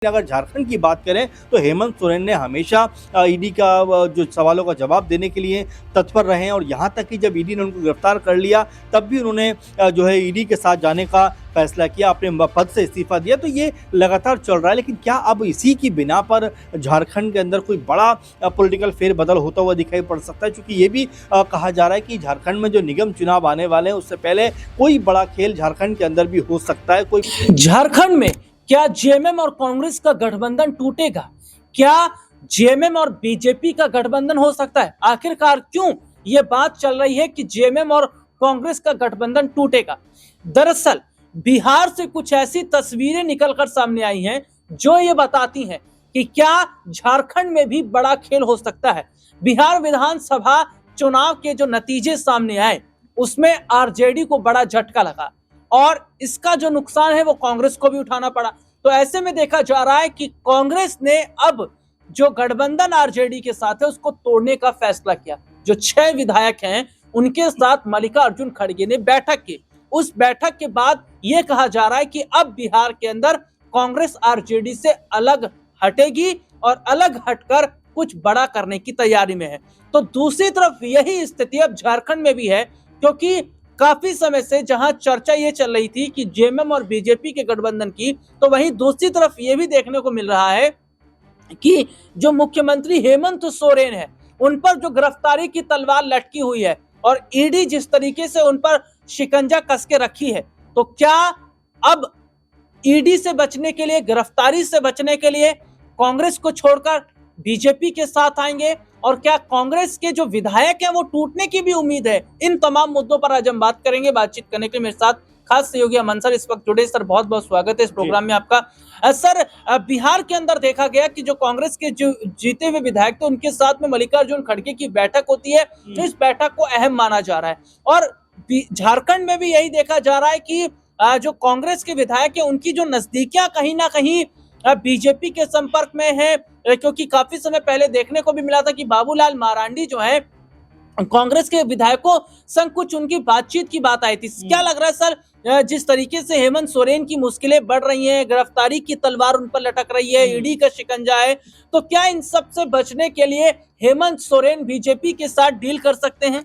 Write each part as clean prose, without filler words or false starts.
अगर झारखंड की बात करें तो हेमंत सोरेन ने हमेशा ईडी का जो सवालों का जवाब देने के लिए तत्पर रहे हैं और यहाँ तक कि जब ईडी ने उनको गिरफ्तार कर लिया तब भी उन्होंने जो है ईडी के साथ जाने का फैसला किया, अपने पद से इस्तीफा दिया। तो ये लगातार चल रहा है, लेकिन क्या अब इसी की बिना पर झारखंड के अंदर कोई बड़ा पॉलिटिकल फेरबदल होता हुआ दिखाई पड़ सकता है? क्योंकि ये भी कहा जा रहा है कि झारखंड में जो निगम चुनाव आने वाले हैं उससे पहले कोई बड़ा खेल झारखंड के अंदर भी हो सकता है। कोई झारखंड में क्या जेएमएम और कांग्रेस का गठबंधन टूटेगा? क्या जेएमएम और बीजेपी का गठबंधन हो सकता है? आखिरकार क्यों ये बात चल रही है कि जेएमएम और कांग्रेस का गठबंधन टूटेगा? दरअसल बिहार से कुछ ऐसी तस्वीरें निकलकर सामने आई हैं जो ये बताती हैं कि क्या झारखंड में भी बड़ा खेल हो सकता है। बिहार विधानसभा चुनाव के जो नतीजे सामने आए उसमें आरजेडी को बड़ा झटका लगा और इसका जो नुकसान है वो कांग्रेस को भी उठाना पड़ा। तो ऐसे में देखा जा रहा है कि कांग्रेस ने अब जो गठबंधन आरजेडी के साथ है उसको तोड़ने का फैसला किया। जो 6 विधायक हैं उनके साथ मल्लिकार्जुन खड़गे ने बैठक की। उस बैठक के बाद यह कहा जा रहा है कि अब बिहार के अंदर कांग्रेस आरजेडी से अलग हटेगी और अलग हटकर कुछ बड़ा करने की तैयारी में है। तो दूसरी तरफ यही स्थिति अब झारखंड में भी है, क्योंकि काफी समय से जहां चर्चा ये चल रही थी कि जेएमएम और बीजेपी के गठबंधन की, तो वहीं दूसरी तरफ ये भी देखने को मिल रहा है कि जो मुख्यमंत्री हेमंत सोरेन है उन पर जो गिरफ्तारी की तलवार लटकी हुई है और ईडी जिस तरीके से उन पर शिकंजा कस के रखी है, तो क्या अब ईडी से बचने के लिए, गिरफ्तारी से बचने के लिए कांग्रेस को छोड़कर बीजेपी के साथ आएंगे? और क्या कांग्रेस के जो विधायक हैं वो टूटने की भी उम्मीद है? इन तमाम मुद्दों पर आज हम बात करेंगे। बातचीत करने के लिए मेरे साथ खास सहयोगी अमन सर इस वक्त जुड़े। सर बहुत बहुत स्वागत है इस प्रोग्राम में आपका। सर बिहार के अंदर देखा गया कि जो कांग्रेस के जो जीते हुए विधायक थे उनके साथ में मल्लिकार्जुन खड़गे की बैठक होती है, तो इस बैठक को अहम माना जा रहा है। और झारखंड में भी यही देखा जा रहा है कि जो कांग्रेस के विधायक है उनकी जो नजदीकियां कहीं ना कहीं बीजेपी के संपर्क में है, क्योंकि काफी समय पहले देखने को भी मिला था कि बाबूलाल मरांडी जो है कांग्रेस के विधायकों संग कुछ उनकी बातचीत की बात आई थी। क्या लग रहा है सर, जिस तरीके से हेमंत सोरेन की मुश्किलें बढ़ रही हैं, गिरफ्तारी की तलवार उन पर लटक रही है, ईडी का शिकंजा है, तो क्या इन सब से बचने के लिए हेमंत सोरेन बीजेपी के साथ डील कर सकते हैं?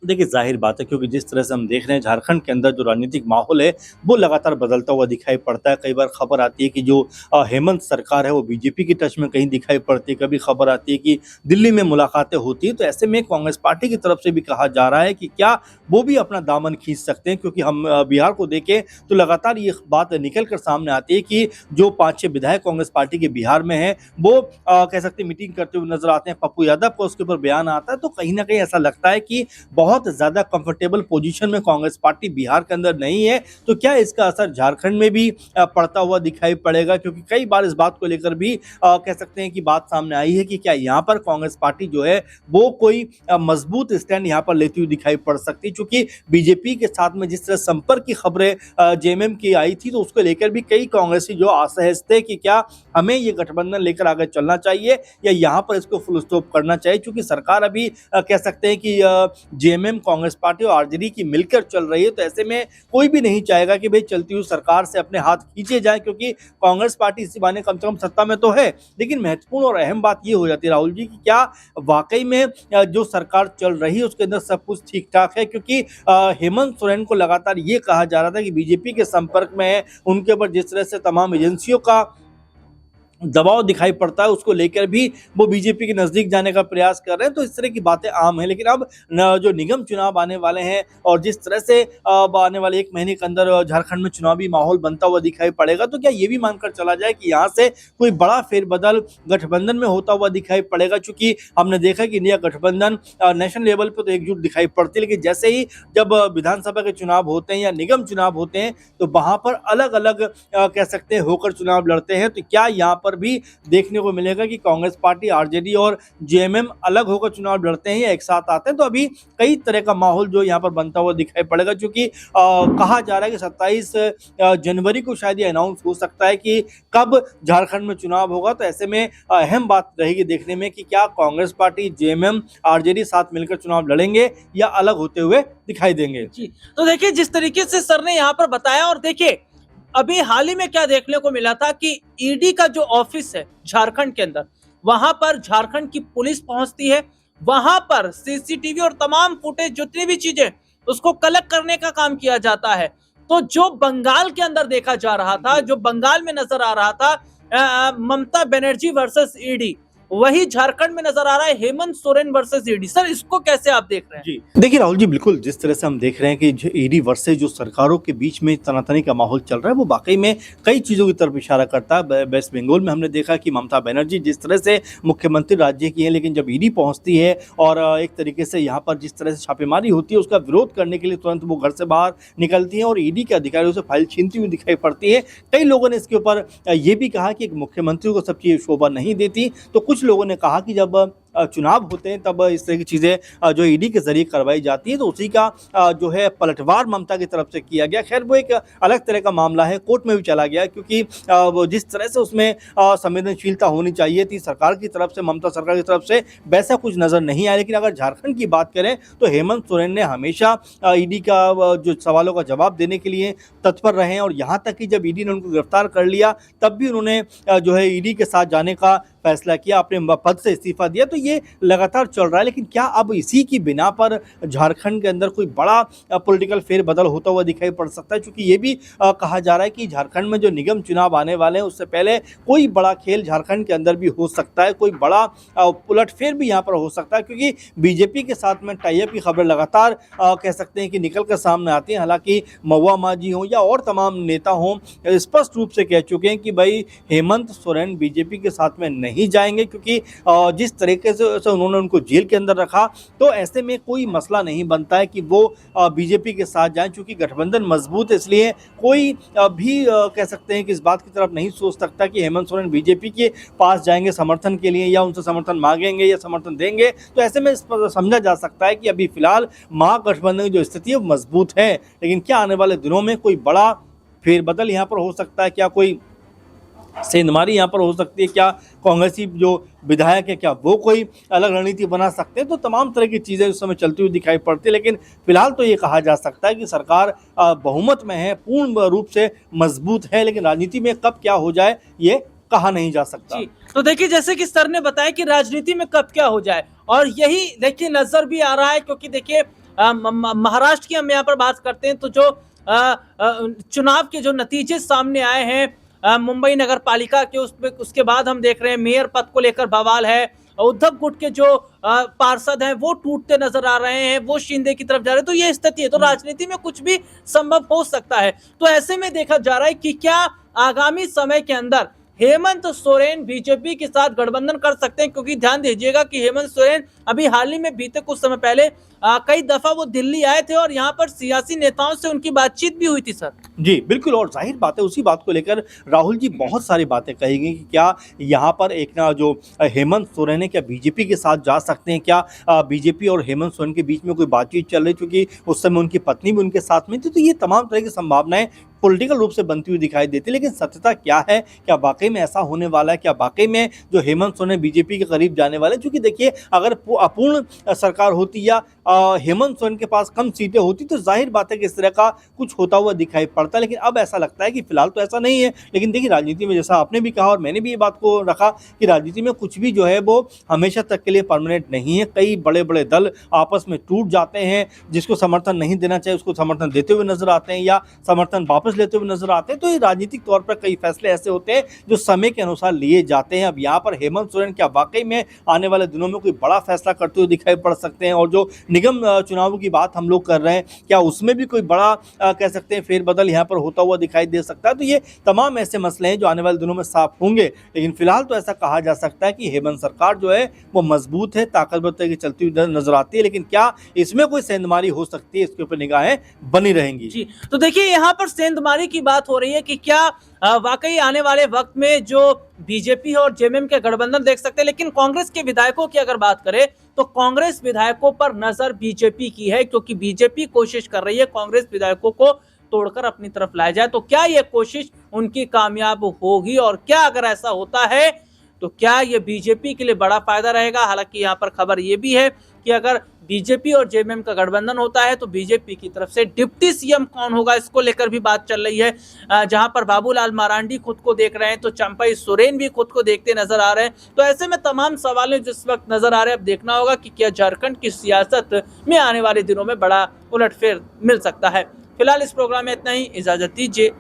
देखिए जाहिर बात है, क्योंकि जिस तरह से हम देख रहे हैं झारखंड के अंदर जो राजनीतिक माहौल है वो लगातार बदलता हुआ दिखाई पड़ता है। कई बार खबर आती है कि जो हेमंत सरकार है वो बीजेपी की टच में कहीं दिखाई पड़ती है, कभी खबर आती है कि दिल्ली में मुलाकातें होती है। तो ऐसे में कांग्रेस पार्टी की तरफ से भी कहा जा रहा है कि क्या वो भी अपना दामन खींच सकते हैं, क्योंकि हम बिहार को देखें तो लगातार ये बात निकल कर सामने आती है कि जो 5-6 विधायक कांग्रेस पार्टी के बिहार में हैं वो कह सकते हैं मीटिंग करते हुए नजर आते हैं। पप्पू यादव का उसके ऊपर बयान आता है, तो कहीं ना कहीं ऐसा लगता है कि बहुत ज्यादा कंफर्टेबल पोजीशन में कांग्रेस पार्टी बिहार के अंदर नहीं है। तो क्या इसका असर झारखंड में भी पड़ता हुआ दिखाई पड़ेगा? क्योंकि कई बार इस बात को लेकर भी कह सकते हैं कि बात सामने आई है कि क्या यहाँ पर कांग्रेस पार्टी जो है वो कोई मजबूत स्टैंड यहाँ पर लेती हुई दिखाई पड़ सकती है। क्योंकि बीजेपी के साथ में जिस तरह संपर्क की खबरें जेएमएम की आई थी, तो उसको लेकर भी कई कांग्रेसी जो असहज थे कि क्या हमें ये गठबंधन लेकर आगे चलना चाहिए या यहाँ पर इसको फुल स्टॉप करना चाहिए। क्योंकि सरकार अभी कह सकते हैं कि जेएमएम, कांग्रेस पार्टी और आरजेडी की मिलकर चल रही है। तो ऐसे में कोई भी नहीं चाहेगा कि भाई चलती हुई सरकार से अपने हाथ खींचे जाए, क्योंकि कांग्रेस पार्टी इसी बहाने कम से कम सत्ता में तो है। लेकिन महत्वपूर्ण और अहम बात ये हो जाती है राहुल जी कि क्या वाकई में जो सरकार चल रही है उसके अंदर सब कुछ ठीक ठाक है? क्योंकि हेमंत सोरेन को लगातार ये कहा जा रहा था कि बीजेपी के संपर्क में है, उनके ऊपर जिस तरह से तमाम एजेंसियों का दबाव दिखाई पड़ता है उसको लेकर भी वो बीजेपी के नजदीक जाने का प्रयास कर रहे हैं। तो इस तरह की बातें आम हैं। लेकिन अब जो निगम चुनाव आने वाले हैं और जिस तरह से आने वाले 1 महीने के अंदर झारखंड में चुनावी माहौल बनता हुआ दिखाई पड़ेगा, तो क्या ये भी मानकर चला जाए कि यहाँ से कोई बड़ा फेरबदल गठबंधन में होता हुआ दिखाई पड़ेगा? चूंकि हमने देखा कि इंडिया गठबंधन नेशनल लेवल पर तो एकजुट दिखाई पड़ती है, लेकिन जैसे ही जब विधानसभा के चुनाव होते हैं या निगम चुनाव होते हैं तो वहां पर अलग अलग कह सकते हैं होकर चुनाव लड़ते हैं। तो क्या यहाँ पर भी देखने को मिलेगा कि कांग्रेस पार्टी, आरजेडी और जेएमएम अलग होकर चुनाव लड़ते हैं या एक साथ आते हैं? तो अभी कई तरह का माहौल जो यहाँ पर बनता हुआ दिखाई पड़ेगा, क्योंकि कहा जा रहा है कि 27 जनवरी को शायद ये अनाउंस हो सकता है कि कब झारखंड में चुनाव होगा। तो ऐसे में अहम बात रहेगी देखने में कि क्या कांग्रेस पार्टी, जेएमएम, आरजेडी साथ मिलकर चुनाव लड़ेंगे या अलग होते हुए दिखाई देंगे। जी, तो देखिए जिस तरीके से सर ने यहाँ पर बताया, और देखिए अभी हाल ही में क्या देखने को मिला था कि ईडी का जो ऑफिस है झारखंड के अंदर, वहां पर झारखंड की पुलिस पहुंचती है, वहां पर सीसीटीवी और तमाम फुटेज जितनी भी चीजें उसको कलेक्ट करने का काम किया जाता है। तो जो बंगाल के अंदर देखा जा रहा था, जो बंगाल में नजर आ रहा था ममता बनर्जी वर्सेस ईडी, वही झारखंड में नजर आ रहा है Hemant Soren versus ED. Sir, इसको कैसे आप देख रहे हैं? जी देखिए राहुल जी, बिल्कुल जिस तरह से हम देख रहे हैं कि ईडी वर्सेस जो सरकारों के बीच में तनातनी का माहौल चल रहा है, वो वाकई में कई चीज़ों की तरफ इशारा करता है। वेस्ट बंगाल में हमने देखा कि ममता बनर्जी जिस तरह से मुख्यमंत्री राज्य की है, लेकिन जब ईडी पहुंचती है और एक तरीके से यहाँ पर जिस तरह से छापेमारी होती है, उसका विरोध करने के लिए तुरंत वो घर से बाहर निकलती है और ईडी के अधिकारियों से फाइल छीनती हुई दिखाई पड़ती है। कई लोगों ने इसके ऊपर ये भी कहा कि एक मुख्यमंत्री को सब चीज़ें शोभा नहीं देती, तो कुछ लोगों ने कहा कि जब चुनाव होते हैं तब इस तरह की चीज़ें जो ईडी के जरिए करवाई जाती है, तो उसी का जो है पलटवार ममता की तरफ से किया गया। खैर वो एक अलग तरह का मामला है, कोर्ट में भी चला गया, क्योंकि वो जिस तरह से उसमें संवेदनशीलता होनी चाहिए थी सरकार की तरफ से, ममता सरकार की तरफ से, वैसा कुछ नज़र नहीं आया। लेकिन अगर झारखंड की बात करें तो हेमंत सोरेन ने हमेशा ईडी का जो सवालों का जवाब देने के लिए तत्पर रहे हैं, और यहाँ तक कि जब ईडी ने उनको गिरफ्तार कर लिया तब भी उन्होंने जो है ईडी के साथ जाने का फैसला किया, अपने पद से इस्तीफा दिया। तो ये लगातार चल रहा है। लेकिन क्या अब इसी की बिना पर झारखंड के अंदर कोई बड़ा पॉलिटिकल फेरबदल होता हुआ दिखाई पड़ सकता है? क्योंकि ये भी कहा जा रहा है कि झारखंड में जो निगम चुनाव आने वाले हैं, उससे पहले कोई बड़ा खेल झारखंड के अंदर भी हो सकता है, कोई बड़ा उलटफेर भी यहाँ पर हो सकता है, क्योंकि बीजेपी के साथ में टाई अप की खबरें लगातार कह सकते हैं कि निकल कर सामने आती हैं। हालांकि महुआ मांझी हों या और तमाम नेता हों, स्पष्ट रूप से कह चुके हैं कि भाई हेमंत सोरेन बीजेपी के साथ में नहीं जाएंगे, क्योंकि जिस तरीके से उन्होंने उनको जेल के अंदर रखा, तो ऐसे में कोई मसला नहीं बनता है कि वो बीजेपी के साथ जाएं। चूंकि गठबंधन मजबूत है, इसलिए कोई भी कह सकते हैं कि इस बात की तरफ नहीं सोच सकता कि हेमंत सोरेन बीजेपी के पास जाएंगे समर्थन के लिए, या उनसे समर्थन मांगेंगे या समर्थन देंगे। तो ऐसे में समझा जा सकता है कि अभी फिलहाल महागठबंधन की जो स्थिति है वो मजबूत है। लेकिन क्या आने वाले दिनों में कोई बड़ा फेरबदल यहाँ पर हो सकता है? क्या कोई सेंधमारी यहाँ पर हो सकती है? क्या कांग्रेसी जो विधायक है, क्या वो कोई अलग रणनीति बना सकते हैं? तो तमाम तरह की चीज़ें उस समय चलती हुई दिखाई पड़ती है। लेकिन फिलहाल तो ये कहा जा सकता है कि सरकार बहुमत में है, पूर्ण रूप से मजबूत है, लेकिन राजनीति में कब क्या हो जाए ये कहा नहीं जा सकता। तो देखिए, जैसे कि सर ने बताया कि राजनीति में कब क्या हो जाए, और यही देखिए नजर भी आ रहा है, क्योंकि देखिए महाराष्ट्र की हम यहाँ पर बात करते हैं, तो जो चुनाव के जो नतीजे सामने आए हैं मुंबई नगर पालिका के, उसके बाद हम देख रहे हैं मेयर पद को लेकर बवाल है। उद्धव गुट के जो पार्षद हैं वो टूटते नजर आ रहे हैं, वो शिंदे की तरफ जा रहे हैं। तो ये स्थिति है, तो राजनीति में कुछ भी संभव हो सकता है। तो ऐसे में देखा जा रहा है कि क्या आगामी समय के अंदर हेमंत सोरेन बीजेपी के साथ गठबंधन कर सकते हैं, क्योंकि ध्यान दीजिएगा कि हेमंत सोरेन अभी हाल ही में बीते कुछ समय पहले कई दफा वो दिल्ली आए थे और यहाँ पर सियासी नेताओं से उनकी बातचीत भी हुई थी। सर जी बिल्कुल, और जाहिर बात है उसी बात को लेकर राहुल जी बहुत सारी बातें कही गई कि क्या यहाँ पर एक ना जो हेमंत सोरेन है, क्या बीजेपी के साथ जा सकते हैं? क्या बीजेपी और हेमंत सोरेन के बीच में कोई बातचीत चल रही, क्योंकि उस समय उनकी पत्नी भी उनके साथ में थी। तो ये तमाम तरह की संभावनाएं पॉलिटिकल रूप से बनती हुई दिखाई देती है। लेकिन सत्यता क्या है? क्या वाकई में ऐसा होने वाला है? क्या वाकई में जो हेमंत सोरेन बीजेपी के करीब जाने वाले? क्योंकि देखिए, अगर अपूर्ण सरकार होती या हेमंत सोरेन के पास कम सीटें होती, तो जाहिर बात है कि इस तरह का कुछ होता हुआ दिखाई पड़ता है। लेकिन अब ऐसा लगता है कि फिलहाल तो ऐसा नहीं है। लेकिन देखिए, राजनीति में जैसा आपने भी कहा और मैंने भी ये बात को रखा कि राजनीति में कुछ भी जो है वो हमेशा तक के लिए परमानेंट नहीं है। कई बड़े बड़े दल आपस में टूट जाते हैं, जिसको समर्थन नहीं देना चाहिए उसको समर्थन देते हुए नजर आते हैं, या समर्थन वापस लेते हुए नजर आते हैं। तो ये राजनीतिक तौर पर कई फैसले ऐसे होते हैं जो समय के अनुसार लिए जाते हैं। अब यहाँ पर हेमंत सोरेन क्या वाकई में आने वाले दिनों में कोई बड़ा फैसला करते हुए दिखाई पड़ सकते हैं? और जो निगम चुनावों की बात हम लोग कर रहे हैं, क्या उसमें भी कोई बड़ा कह सकते हैं फेरबदल यहाँ पर होता हुआ दिखाई दे सकता है? तो ये तमाम ऐसे मसले हैं जो आने वाले दिनों में साफ होंगे। लेकिन फिलहाल तो ऐसा कहा जा सकता है कि हेमंत सरकार जो है वो मजबूत है, ताकतवर तरीके चलती हुई नजर आती है। लेकिन क्या इसमें कोई सेंधमारी हो सकती है? इसके ऊपर निगाहें बनी रहेंगी। जी, तो देखिए यहाँ पर सेंधमारी की बात हो रही है कि क्या वाकई आने वाले वक्त में जो बीजेपी और जेएमएम के गठबंधन देख सकते हैं। लेकिन कांग्रेस के विधायकों की अगर बात करें तो कांग्रेस विधायकों पर नजर बीजेपी की है, क्योंकि बीजेपी कोशिश कर रही है कांग्रेस विधायकों को तोड़कर अपनी तरफ लाया जाए। तो क्या यह कोशिश उनकी कामयाब होगी? और क्या अगर ऐसा होता है तो क्या ये बीजेपी के लिए बड़ा फायदा रहेगा? हालांकि यहाँ पर खबर ये भी है कि अगर बीजेपी और जेएमएम का गठबंधन होता है तो बीजेपी की तरफ से डिप्टी सीएम कौन होगा, इसको लेकर भी बात चल रही है। जहां पर बाबूलाल मरांडी खुद को देख रहे हैं तो चंपई सोरेन भी खुद को देखते नजर आ रहे हैं। तो ऐसे में तमाम सवाल जिस वक्त नजर आ रहे हैं, अब देखना होगा कि क्या झारखंड की सियासत में आने वाले दिनों में बड़ा उलटफेर मिल सकता है। फिलहाल इस प्रोग्राम में इतना ही, इजाजत दीजिए।